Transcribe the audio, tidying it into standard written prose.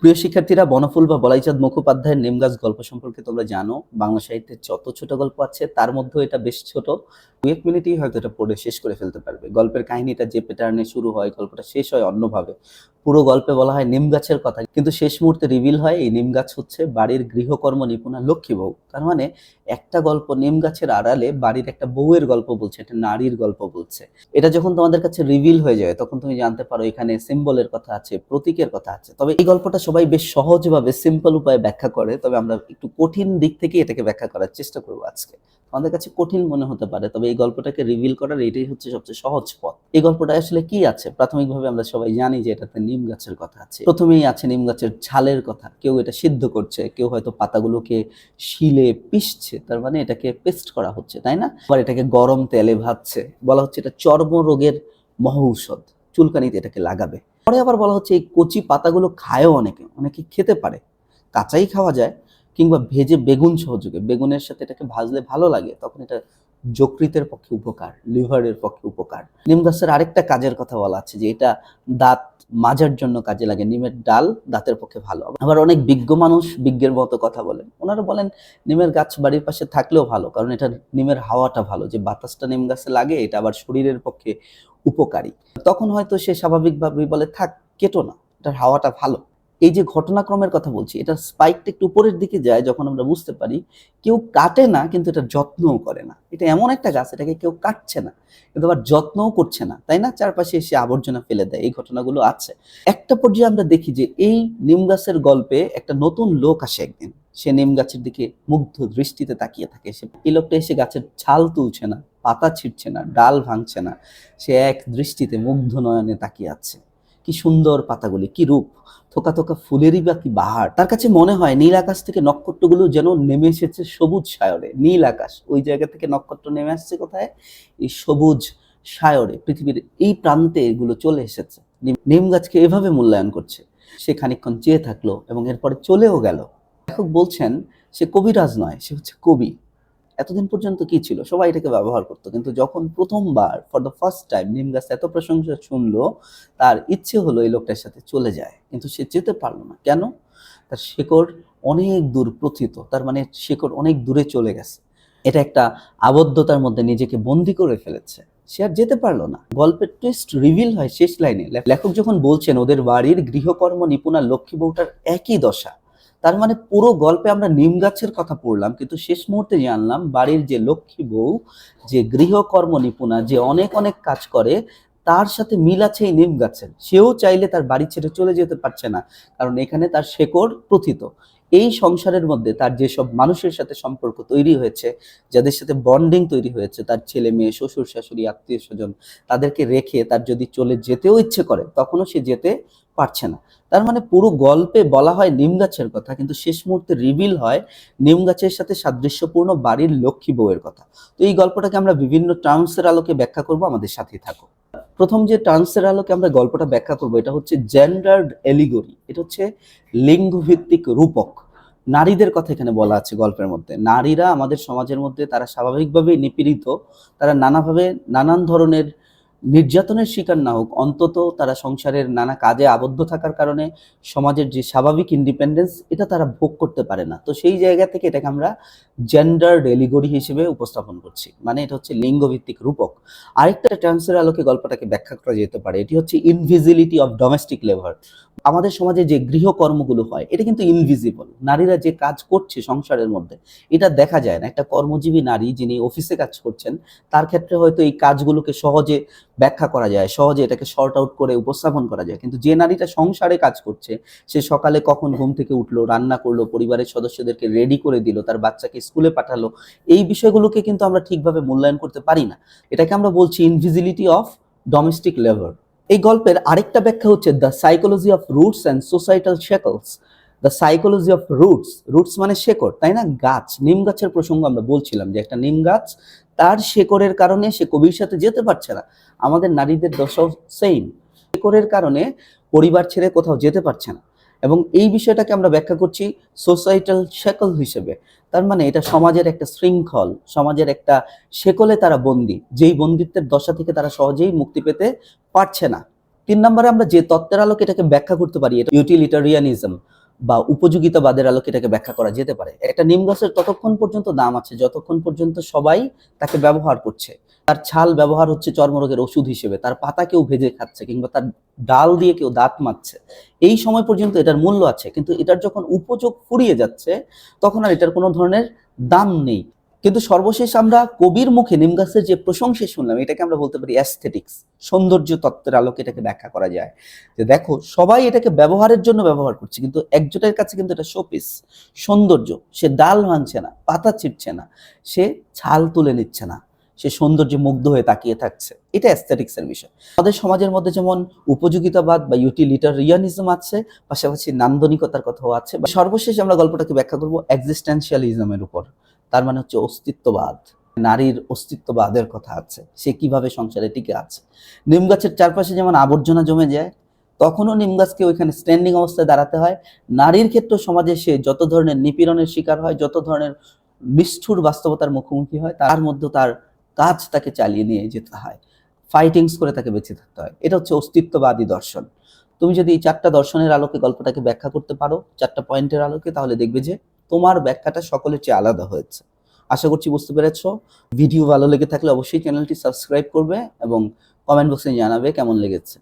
প্রিয় শিক্ষার্থীরা, বনফুল বা বলাইচাঁদ মুখোপাধ্যায়ের নিমগাছ গল্প সম্পর্কে তোমরা জানো। বাংলা সাহিত্যের যত ছোট গল্প আছে তার মধ্যেও এটা বেশ ছোট। 2-1 মিনিটেই হয়তো এটা পড়ে শেষ করে ফেলতে পারবে। গল্পের কাহিনীটা যে প্যাটার্নে শুরু হয়, গল্পটা শেষ হয় অন্যভাবে। পুরো গল্পে বলা হয় নিম গাছের কথা, কিন্তু শেষ মুহূর্তে রিভিল হয় এই নিম গাছ হচ্ছে বাড়ির গৃহকর্ম নিপুণা লক্ষ্মী বউ। তার মানে একটা গল্প নিম গাছের আড়ালে বাড়ির একটা বউয়ের গল্প বলছে, একটা নারীর গল্প বলছে। এটা যখন তোমাদের কাছে রিভিল হয়ে যায় তখন তুমি জানতে পারো এখানে সিম্বলের কথা আছে, প্রতীকের কথা আছে। তবে এই গল্পটা সবাই বেশ সহজভাবে সিম্পল উপায়ে ব্যাখ্যা করে, তবে আমরা একটু কঠিন দিক থেকে এটাকে ব্যাখ্যা করার চেষ্টা করবো আজকে। আমাদের কাছে কঠিন মনে হতে পারে, তবে এই গল্পটাকে রিভিল করার এটাই হচ্ছে সবচেয়ে সহজ পথ। এই গল্পটা আসলে কি আছে? প্রাথমিকভাবে আমরা সবাই জানি যে এটাতে নিম গাছের কথা আছে। প্রথমেই আছে নিম গাছের ছালের কথা। কেউ এটা সিদ্ধ করছে, কেউ হয়তো পাতাগুলোকে শিলে পিষছে, তার মানে এটাকে পেস্ট করা হচ্ছে, তাই না? আবার এটাকে গরম তেলে ভাজছে, বলা হচ্ছে এটা চর্মরোগের মহৌষধ, চুলকানিতে এটাকে লাগাবে। পরে আবার বলা হচ্ছে এই কচি পাতাগুলো খায়ও অনেকে, অনেকে খেতে পারে, কাঁচাই খাওয়া যায়, কিংবা ভেজে বেগুন সহযোগে বেগুনের সাথে এটাকে ভাজলে ভালো লাগে, তখন এটা যকৃতের পক্ষে উপকার, লিভারের পক্ষে উপকার। নিম গাছের আরেকটা কাজের কথা বলা আছে যে এটা দাঁত মাজার জন্য কাজে লাগে, নিমের ডাল দাঁতের পক্ষে ভালো। আবার অনেক বিজ্ঞ মানুষ বিজ্ঞের মতো কথা বলেন, ওনারা বলেন নিমের গাছ বাড়ির পাশে থাকলেও ভালো, কারণ এটা নিমের হাওয়াটা ভালো, যে বাতাসটা নিম গাছে লাগে এটা আবার শরীরের পক্ষে উপকারী। তখন হয়তো সে স্বাভাবিকভাবেই বলে থাক, কেটো না, এটার হাওয়াটা ভালো। এই যে ঘটনাক্রমের কথা বলছি, এটা স্পাইকটা একটু উপরের দিকে যায় যখন আমরা বুঝতে পারি কেউ কাটে না কিন্তু এটা যত্নও করে না। এটা এমন একটা গাছ, এটাকে কেউ কাটছে না কিন্তু আবার যত্নও করছে না, তাই না? চারপাশে এসে আবর্জনা ফেলে দেয়, এই ঘটনাগুলো আছে। একটা পর্যায়ে আমরা দেখি যে এই নিম গাছের গল্পে একটা নতুন লোক আসে একদিন। সে নিম গাছের দিকে মুগ্ধ দৃষ্টিতে তাকিয়ে থাকে। এই লোকটা এসে গাছের ছাল তুলছে না, পাতা ছিঁড়ছে না, ডাল ভাঙছে না, সে এক দৃষ্টিতে মুগ্ধ নয়নে তাকিয়ে আছে। কি সুন্দর পাতাগুলি, কি রূপ, থোকা থোকা ফুলেরই বা কি বাহার। তার কাছে মনে হয় নীল আকাশ থেকে নক্ষত্রগুলো যেন নেমে এসেছে সবুজ সায়রে। নীল আকাশ, ওই জায়গা থেকে নক্ষত্র নেমে আসছে কোথায়? এই সবুজ সায়রে, পৃথিবীর এই প্রান্তে এগুলো চলে এসেছে। নিম গাছকে এভাবে মূল্যায়ন করছে। সে খানিকক্ষণ চেয়ে থাকলো এবং এরপরে চলেও গেল। লেখক বলছেন সে কবিরাজ নয়, সে হচ্ছে কবি। এতদিন পর্যন্ত কি ছিল, সবাই এটাকে ব্যবহার করতো, কিন্তু যখন প্রথমবার ফর দ্য ফার্স্ট টাইম নিম গাছ এত প্রশংসা শুনলো, তার ইচ্ছে হলো এই লোকটার সাথে চলে যায়, কিন্তু সে যেতে পারলো না। কেন? তার শেকড় অনেক দূর প্রথিত, তার মানে শেকড় অনেক দূরে চলে গেছে। এটা একটা আবদ্ধতার মধ্যে নিজেকে বন্দি করে ফেলেছে, সে আর যেতে পারলো না। গল্পের টুইস্ট রিভিল হয় শেষ লাইনে। লেখক যখন বলছেন ওদের বাড়ির গৃহকর্ম নিপুণা লক্ষ্মী বউটার একই দশা, তার মানে পুরো গল্পে আমরা নিম গাছের কথা পড়লাম, কিন্তু শেষ মুহূর্তে জানলাম বাড়ির যে লক্ষ্মী বউ, যে গৃহকর্ম নিপুণা, যে অনেক অনেক কাজ করে, তার সাথে মিল আছে এই নিম গাছের। সেও চাইলে তার বাড়ি ছেড়ে চলে যেতে পারছে না, কারণ এখানে তার শেকড় প্রথিত। এই সংসারের মধ্যে তার যেসব মানুষের সাথে সম্পর্ক তৈরি হয়েছে, যাদের সাথে বন্ডিং তৈরি হয়েছে, তার ছেলে মেয়ে, শ্বশুর শাশুড়ি, আত্মীয় স্বজন, তাদেরকে রেখে তার যদি চলে যেতেও ইচ্ছে করে তখনও সে যেতে পারছে না। তার মানে পুরো গল্পে বলা হয় নিম গাছের কথা, কিন্তু শেষ মুহূর্তে রিভিল হয় নিম গাছের সাথে সাদৃশ্যপূর্ণ বাড়ির লক্ষ্মী বউয়ের কথা। তো এই গল্পটাকে আমরা বিভিন্ন টার্মসের আলোকে ব্যাখ্যা করব, আমাদের সাথেই থাকো। প্রথম যে টার্মসের আলোকে আমরা গল্পটা ব্যাখ্যা করব, এটা হচ্ছে জেন্ডার্ড এলিগরি। এটা হচ্ছে লিঙ্গভিত্তিক রূপক। নারীদের কথা এখানে বলা আছে গল্পের মধ্যে। নারীরা আমাদের সমাজের মধ্যে তারা স্বাভাবিকভাবেই নিপীড়িত, তারা নানাভাবে নানান ধরনের নির্যাতনের শিকার না হোক, অন্তত তারা সংসারের নানা কাজে আবদ্ধ থাকার কারণে সমাজের যে স্বাভাবিক ইন্ডিপেন্ডেন্স, এটা তারা ভোগ করতে পারে না। তো সেই জায়গা থেকে এটাকে আমরা জেন্ডার এলিগরি হিসেবে উপস্থাপন করছি, মানে এটা হচ্ছে লিঙ্গভিত্তিক রূপক। আরেকটা টার্মসের আলোকে গল্পটাকে ব্যাখ্যা করা যেতে পারে, এটি হচ্ছে ইনভিজিবিলিটি অফ ডোমেস্টিক লেবার। আমাদের সমাজে যে গৃহকর্মগুলো হয় এটা কিন্তু ইনভিজিবল। নারীরা যে কাজ করছে সংসারের মধ্যে, এটা দেখা যায় না। একটা কর্মজীবী নারী যিনি অফিসে কাজ করছেন, তার ক্ষেত্রে হয়তো এই কাজগুলোকে সহজে ব্যাখ্যা করা যায়, সহজে এটাকে শর্ট আউট করে উপস্থাপন করা যায়। কিন্তু যে নারীটা সংসারে কাজ করছে, সে সকালে কখন ঘুম থেকে উঠলো, রান্না করলো, পরিবারের সদস্যদেরকে রেডি করে দিল, তার বাচ্চাকে স্কুলে পাঠালো, এই বিষয়গুলোকে কিন্তু আমরা ঠিকভাবে মূল্যায়ন করতে পারি না। এটাকে আমরা বলছি ইনভিজিবিলিটি অফ ডোমেস্টিক লেবার। এই গল্পের আরেকটা ব্যাখ্যা হচ্ছে the psychology of roots and societal shackles. The psychology of roots, roots মানে শেকড়, তাই না? গাছ, নিম গাছের প্রসঙ্গ আমরা বলছিলাম যে একটা নিম গাছ, তার শেকড়ের কারণে সে কবির সাথে যেতে পারছে না। আমাদের নারীদের দশাও সেম, শেকড়ের কারণে পরিবার ছেড়ে কোথাও যেতে পারছে না। এবং এই বিষয়টাকে আমরা ব্যাখ্যা করছি সোসাইটাল শেকল হিসেবে। তার মানে এটা সমাজের একটা শৃঙ্খল, সমাজের একটা শেকলে তারা বন্দী, যেই বন্দিত্বের দশা থেকে তারা সহজেই মুক্তি পেতে পারছে না। 3 নম্বরে আমরা যে তত্ত্বের আলোকে এটাকে ব্যাখ্যা করতে পারি, এটা ইউটিলিটারিয়ানিজম বা উপযোগিতাবাদের আলোকে এটাকে ব্যাখ্যা করা যেতে পারে। একটা নিম গাছের ততক্ষণ পর্যন্ত দাম আছে যতক্ষণ পর্যন্ত সবাই তাকে ব্যবহার করছে। তার ছাল ব্যবহার হচ্ছে চর্মরোগের ওষুধ হিসেবে, তার পাতা কেউ ভেজে খাচ্ছে কিংবা তার ডাল দিয়ে কেউ দাঁত মাজছে, এই সময় পর্যন্ত এটার মূল্য আছে। কিন্তু এটার যখন উপযোগ ফুরিয়ে যাচ্ছে তখন আর এটার কোনো ধরনের দাম নেই। কিন্তু সর্বশেষ আমরা কবির মুখে নিম গাছের যে প্রশংসা শুনলাম, এটাকে আমরা বলতে পারি অ্যাস্থেটিক্স, সৌন্দর্য তত্ত্বের আলোকে এটাকে ব্যাখ্যা করা যায় যে দেখো সবাই এটাকে ব্যবহারের জন্য ব্যবহার করছে, কিন্তু একজনের কাছে কিন্তু এটা শোপিস, সৌন্দর্য। সে ডাল ভাঙছে না, পাতা ছিঁড়ছে না, সে ছাল তুলে নিচ্ছে না, সে সৌন্দর্যে মুগ্ধ হয়ে তাকিয়ে থাকছে। এটা অ্যাস্থেটিক্সের বিষয়। আমাদের সমাজের মধ্যে যেমন উপযোগিতাবাদ বা ইউটিলিটারিয়ানিজম আছে, পাশাপাশি নান্দনিকতার কথাও আছে। সর্বশেষ আমরা গল্পটাকে ব্যাখ্যা করব এক্সিস্টেন্সিয়ালিজমের উপর। তার মানে হচ্ছে অস্তিত্ববাদ, নারীর অস্তিত্ববাদের কথা আছে, সে কিভাবে সংসারে টিকে আছে। নিম গাছের চারপাশে যেমন আবর্জনা জমে যায়, তখনও নিম গাছকে ওইখানে স্ট্যান্ডিং অবস্থায় দাঁড়াতে হয়। নারীর ক্ষেত্রে সমাজে সে যত ধরনের নিপীড়নের শিকার হয়, যত ধরনের নিষ্ঠুর বাস্তবতার মুখোমুখি হয়, তার মধ্যে তার কাজ তাকে চালিয়ে নিয়ে যেতে হয়, ফাইটিংস করে তাকে বেঁচে থাকতে হয়। এটা হচ্ছে অস্তিত্ববাদী দর্শন। তুমি যদি এই 4টা দর্শনের আলোকে গল্পটাকে ব্যাখ্যা করতে পারো, 4টা পয়েন্টের আলোকে, তাহলে দেখবে যে তোমার ব্যাখ্যাটা সকলের চেয়ে আলাদা হয়েছে। আশা করছি বুঝতে পেরেছো। ভিডিও ভালো লেগে থাকলে অবশ্যই চ্যানেলটি সাবস্ক্রাইব করবে এবং কমেন্ট বক্সে জানাবে কেমন লেগেছে।